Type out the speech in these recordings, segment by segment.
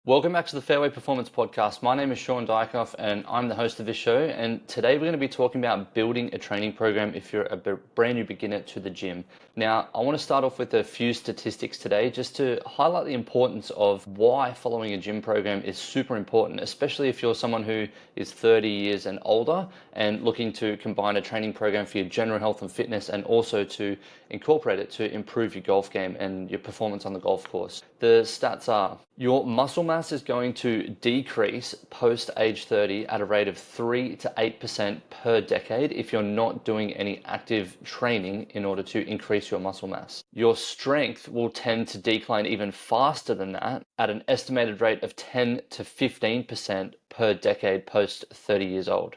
Welcome back to the Fairway Performance Podcast. My name is Sean Dykoff and I'm the host of this show. And today we're going to be talking about building a training program if you're a brand new beginner to the gym. Now, I want to start off with a few statistics today just to highlight the importance of why following a gym program is super important, especially if you're someone who is 30 years and older and looking to combine a training program for your general health and fitness and also to incorporate it to improve your golf game and your performance on the golf course. The stats are your muscle mass is going to decrease post age 30 at a rate of 3 to 8% per decade if you're not doing any active training in order to increase your muscle mass. Your strength will tend to decline even faster than that at an estimated rate of 10 to 15% per decade post 30 years old.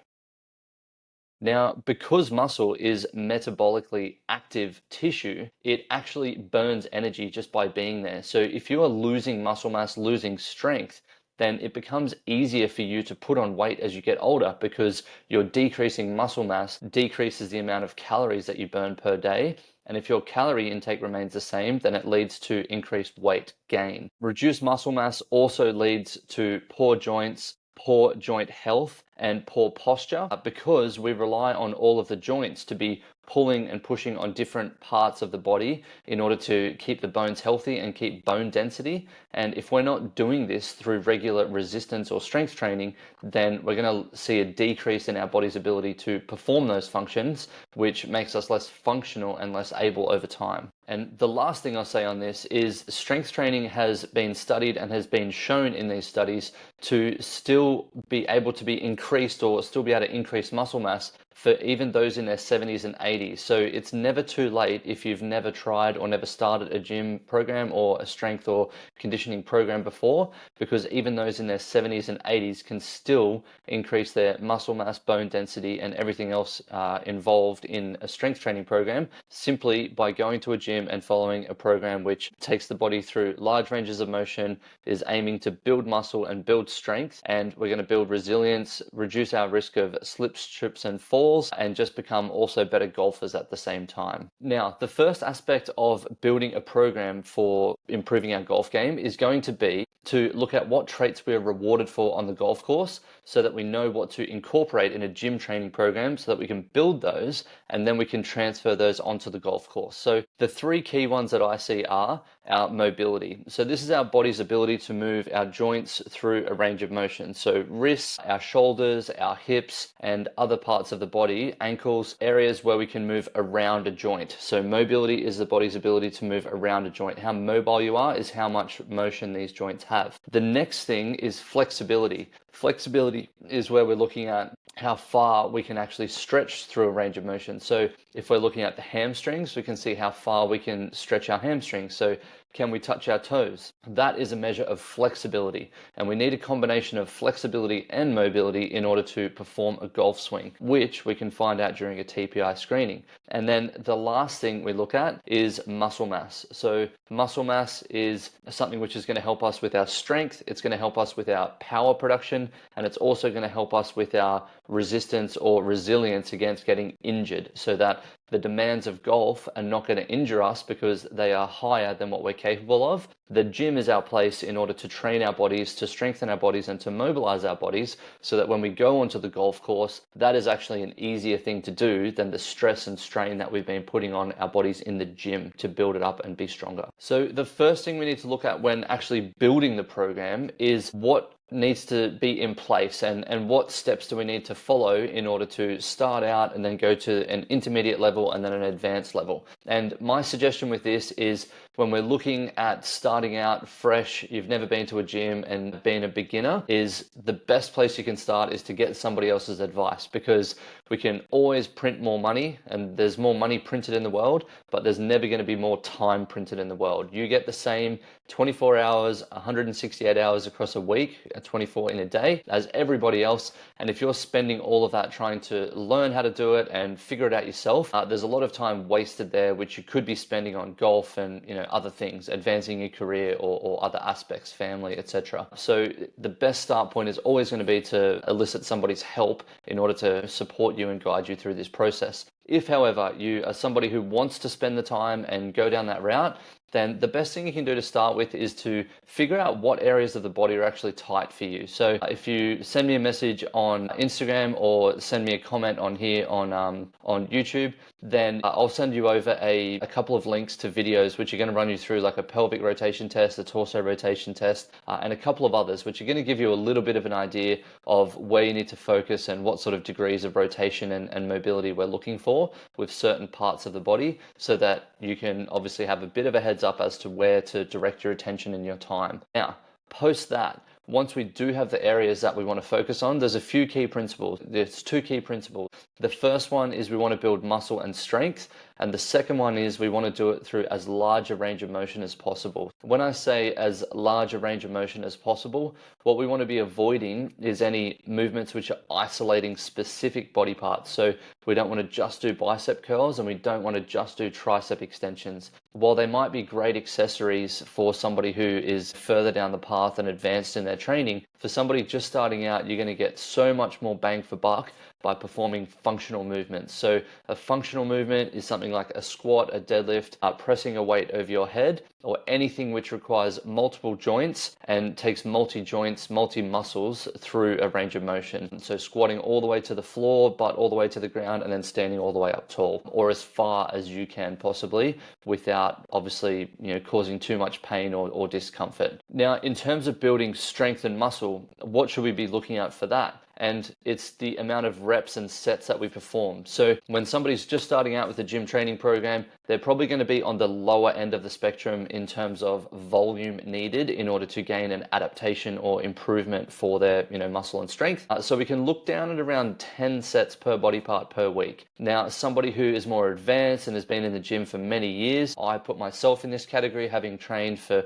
Now, because muscle is metabolically active tissue, it actually burns energy just by being there. So if you are losing muscle mass, losing strength, then it becomes easier for you to put on weight as you get older because your decreasing muscle mass decreases the amount of calories that you burn per day. And if your calorie intake remains the same, then it leads to increased weight gain. Reduced muscle mass also leads to poor joints, poor joint health, and poor posture because we rely on all of the joints to be pulling and pushing on different parts of the body in order to keep the bones healthy and keep bone density. And if we're not doing this through regular resistance or strength training, then we're going to see a decrease in our body's ability to perform those functions, which makes us less functional and less able over time. And the last thing I'll say on this is strength training has been studied and has been shown in these studies to still be able to be increased or still be able to increase muscle mass for even those in their 70s and 80s. So it's never too late if you've never tried or never started a gym program or a strength or conditioning program before, because even those in their 70s and 80s can still increase their muscle mass, bone density, and everything else involved in a strength training program simply by going to a gym and following a program which takes the body through large ranges of motion, is aiming to build muscle and build strength, and we're going to build resilience, reduce our risk of slips, trips, and falls, and just become also better golfers at the same time. Now, the first aspect of building a program for improving our golf game is going to be to look at what traits we are rewarded for on the golf course so that we know what to incorporate in a gym training program so that we can build those and then we can transfer those onto the golf course. So the three key ones that I see are our mobility. So this is our body's ability to move our joints through a range of motion. So wrists, our shoulders, our hips, and other parts of the body, ankles, areas where we can move around a joint. So mobility is the body's ability to move around a joint. How mobile you are is how much motion these joints have. The next thing is flexibility. Flexibility is where we're looking at how far we can actually stretch through a range of motion. So if we're looking at the hamstrings, we can see how far we can stretch our hamstrings. So can we touch our toes? That is a measure of flexibility. And we need a combination of flexibility and mobility in order to perform a golf swing, which we can find out during a TPI screening. And then the last thing we look at is muscle mass. So muscle mass is something which is going to help us with our strength. It's going to help us with our power production. And it's also going to help us with our resistance or resilience against getting injured so that the demands of golf are not going to injure us because they are higher than what we're capable of. The gym is our place in order to train our bodies, to strengthen our bodies, and to mobilize our bodies so that when we go onto the golf course, that is actually an easier thing to do than the stress and strain that we've been putting on our bodies in the gym to build it up and be stronger. So the first thing we need to look at when actually building the program is what needs to be in place and what steps do we need to follow in order to start out and then go to an intermediate level and then an advanced level. And my suggestion with this is when we're looking at starting out fresh, you've never been to a gym and being a beginner, is the best place you can start is to get somebody else's advice, because we can always print more money and there's more money printed in the world, but there's never going to be more time printed in the world. You get the same 24 hours, 168 hours across a week, 24 in a day as everybody else. And if you're spending all of that trying to learn how to do it and figure it out yourself, there's a lot of time wasted there, which you could be spending on golf and other things, advancing your career or other aspects, family, etc. So the best start point is always going to be to elicit somebody's help in order to support you and guide you through this process. If, however, you are somebody who wants to spend the time and go down that route, then the best thing you can do to start with is to figure out what areas of the body are actually tight for you. So if you send me a message on Instagram or send me a comment on here on YouTube, then I'll send you over a couple of links to videos which are going to run you through like a pelvic rotation test, a torso rotation test, and a couple of others which are going to give you a little bit of an idea of where you need to focus and what sort of degrees of rotation and mobility we're looking for with certain parts of the body, so that you can obviously have a bit of a heads up as to where to direct your attention and your time. Now, post that, once we do have the areas that we want to focus on, there's a few key principles. There's two key principles. The first one is we want to build muscle and strength. And the second one is we want to do it through as large a range of motion as possible. When I say as large a range of motion as possible, what we want to be avoiding is any movements which are isolating specific body parts. So we don't want to just do bicep curls and we don't want to just do tricep extensions. While they might be great accessories for somebody who is further down the path and advanced in their training, for somebody just starting out, you're going to get so much more bang for buck by performing functional movements. So a functional movement is something like a squat, a deadlift, pressing a weight over your head, or anything which requires multiple joints and takes multi-joints, multi-muscles through a range of motion. So squatting all the way to the floor, butt all the way to the ground, and then standing all the way up tall, or as far as you can possibly without obviously causing too much pain or discomfort. Now, in terms of building strength and muscle, what should we be looking at for that? And it's the amount of reps and sets that we perform. So when somebody's just starting out with a gym training program, they're probably going to be on the lower end of the spectrum in terms of volume needed in order to gain an adaptation or improvement for their muscle and strength. So we can look down at around 10 sets per body part per week. Now, somebody who is more advanced and has been in the gym for many years, I put myself in this category, having trained for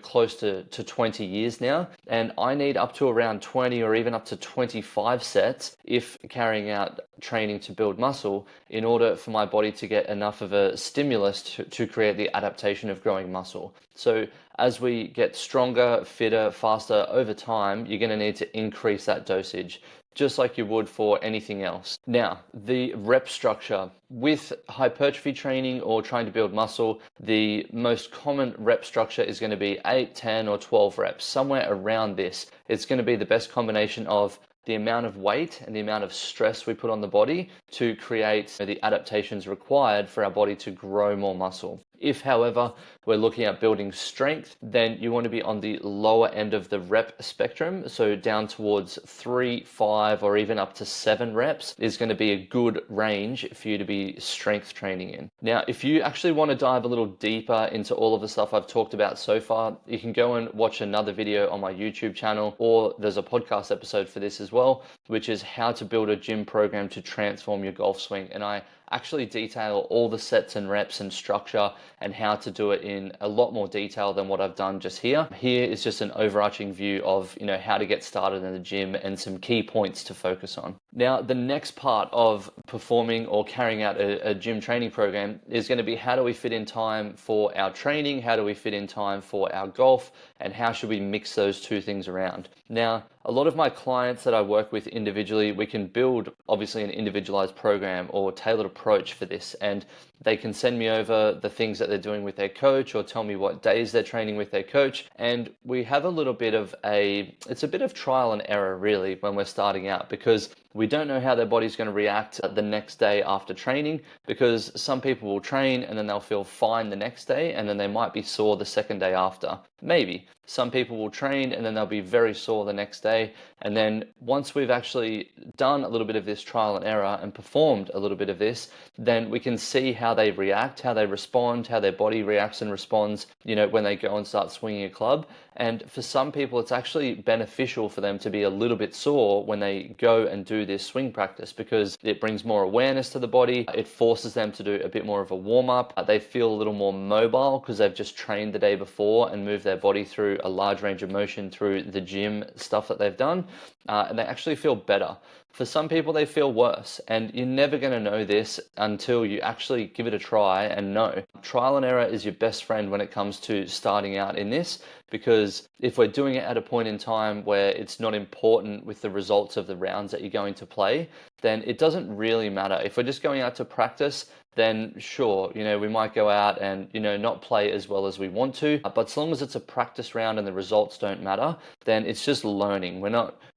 close to 20 years now, and I need up to around 20 or even up to 25 sets if carrying out training to build muscle in order for my body to get enough of a stimulus to create the adaptation of growing muscle. So as we get stronger, fitter, faster over time, you're going to need to increase that dosage, just like you would for anything else. Now, the rep structure. With hypertrophy training or trying to build muscle, the most common rep structure is going to be 8, 10, or 12 reps, somewhere around this. It's going to be the best combination of the amount of weight and the amount of stress we put on the body to create the adaptations required for our body to grow more muscle. If, however, we're looking at building strength, then you want to be on the lower end of the rep spectrum. So down towards 3, 5, or even up to 7 reps is going to be a good range for you to be strength training in. Now, if you actually want to dive a little deeper into all of the stuff I've talked about so far, you can go and watch another video on my YouTube channel, or there's a podcast episode for this as well, which is how to build a gym program to transform your golf swing. And I actually detail all the sets and reps and structure and how to do it in a lot more detail than what I've done just here. Here is just an overarching view of how to get started in the gym and some key points to focus on. Now, the next part of performing or carrying out a gym training program is going to be, how do we fit in time for our training? How do we fit in time for our golf? And how should we mix those two things around? Now, a lot of my clients that I work with individually, we can build obviously an individualized program or tailored approach for this, and they can send me over the things that they're doing with their coach or tell me what days they're training with their coach. And we have a little bit of it's a bit of trial and error really when we're starting out, because we don't know how their body's going to react the next day after training, because some people will train and then they'll feel fine the next day and then they might be sore the second day after. Maybe. Some people will train and then they'll be very sore the next day. And then once we've actually done a little bit of this trial and error and performed a little bit of this, then we can see how they react, how they respond, how their body reacts and responds, when they go and start swinging a club. And for some people, it's actually beneficial for them to be a little bit sore when they go and do this swing practice, because it brings more awareness to the body. It forces them to do a bit more of a warm up. They feel a little more mobile because they've just trained the day before and moved their body through through a large range of motion through the gym stuff that they've done, and they actually feel better. For some people, they feel worse, and you're never going to know this until you actually give it a try and know. Trial and error is your best friend when it comes to starting out in this, because if we're doing it at a point in time where it's not important with the results of the rounds that you're going to play, then it doesn't really matter. If we're just going out to practice, then sure, we might go out and, not play as well as we want to. But as long as it's a practice round and the results don't matter, then it's just learning.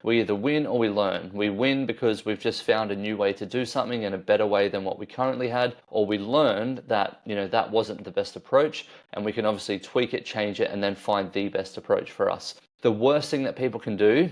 We either win or we learn. We win because we've just found a new way to do something in a better way than what we currently had, or we learned that, that wasn't the best approach, and we can obviously tweak it, change it, and then find the best approach for us. The worst thing that people can do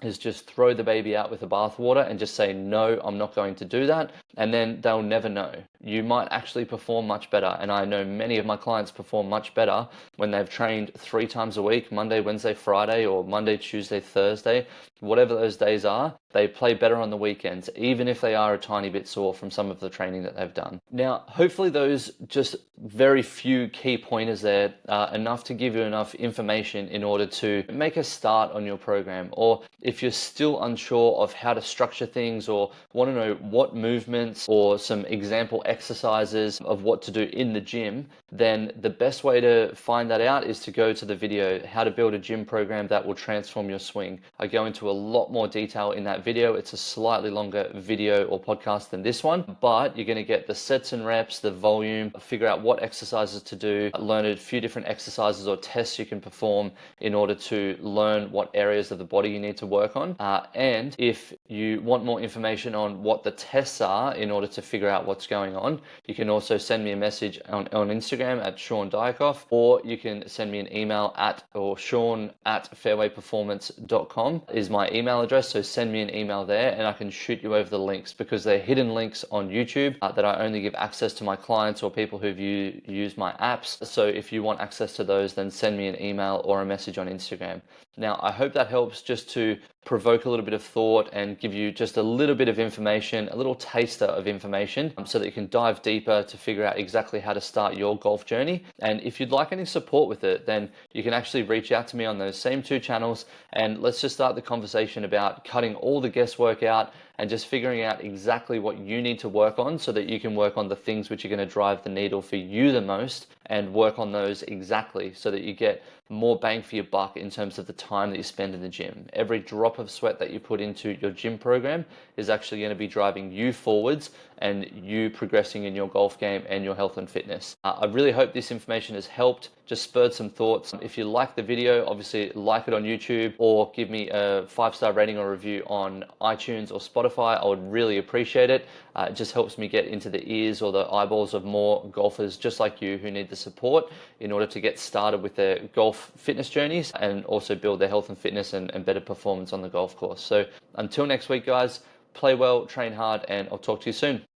is just throw the baby out with the bathwater and just say, no, I'm not going to do that. And then they'll never know. You might actually perform much better. And I know many of my clients perform much better when they've trained 3 times a week, Monday, Wednesday, Friday, or Monday, Tuesday, Thursday, whatever those days are. They play better on the weekends, even if they are a tiny bit sore from some of the training that they've done. Now, hopefully those just very few key pointers there are enough to give you enough information in order to make a start on your program. Or if you're still unsure of how to structure things, or want to know what movements or some example exercises of what to do in the gym, then the best way to find that out is to go to the video, How to Build a Gym Program That Will Transform Your Swing. I go into a lot more detail in that video. It's a slightly longer video or podcast than this one, but you're going to get the sets and reps, the volume, figure out what exercises to do, learn a few different exercises or tests you can perform in order to learn what areas of the body you need to work on. And if you want more information on what the tests are in order to figure out what's going on, you can also send me a message on Instagram at Sean Dyakoff, or you can send me an email or sean@fairwayperformance.com is my email address. So send me an email there and I can shoot you over the links, because they're hidden links on YouTube that I only give access to my clients or people who've used my apps. So if you want access to those, then send me an email or a message on Instagram. Now, I hope that helps just to provoke a little bit of thought and give you just a little bit of information, a little taster of information, so that you can dive deeper to figure out exactly how to start your golf journey. And if you'd like any support with it, then you can actually reach out to me on those same 2 channels, and let's just start the conversation about cutting all the guesswork out and just figuring out exactly what you need to work on, so that you can work on the things which are going to drive the needle for you the most, and work on those exactly so that you get more bang for your buck in terms of the time that you spend in the gym. Every drop of sweat that you put into your gym program is actually going to be driving you forwards and you progressing in your golf game and your health and fitness. I really hope this information has helped, just spurred some thoughts. If you like the video, obviously like it on YouTube, or give me a 5-star rating or review on iTunes or Spotify. I would really appreciate it. It just helps me get into the ears or the eyeballs of more golfers just like you who need the support in order to get started with their golf fitness journeys and also build their health and fitness and better performance on the golf course. So until next week, guys, play well, train hard, and I'll talk to you soon.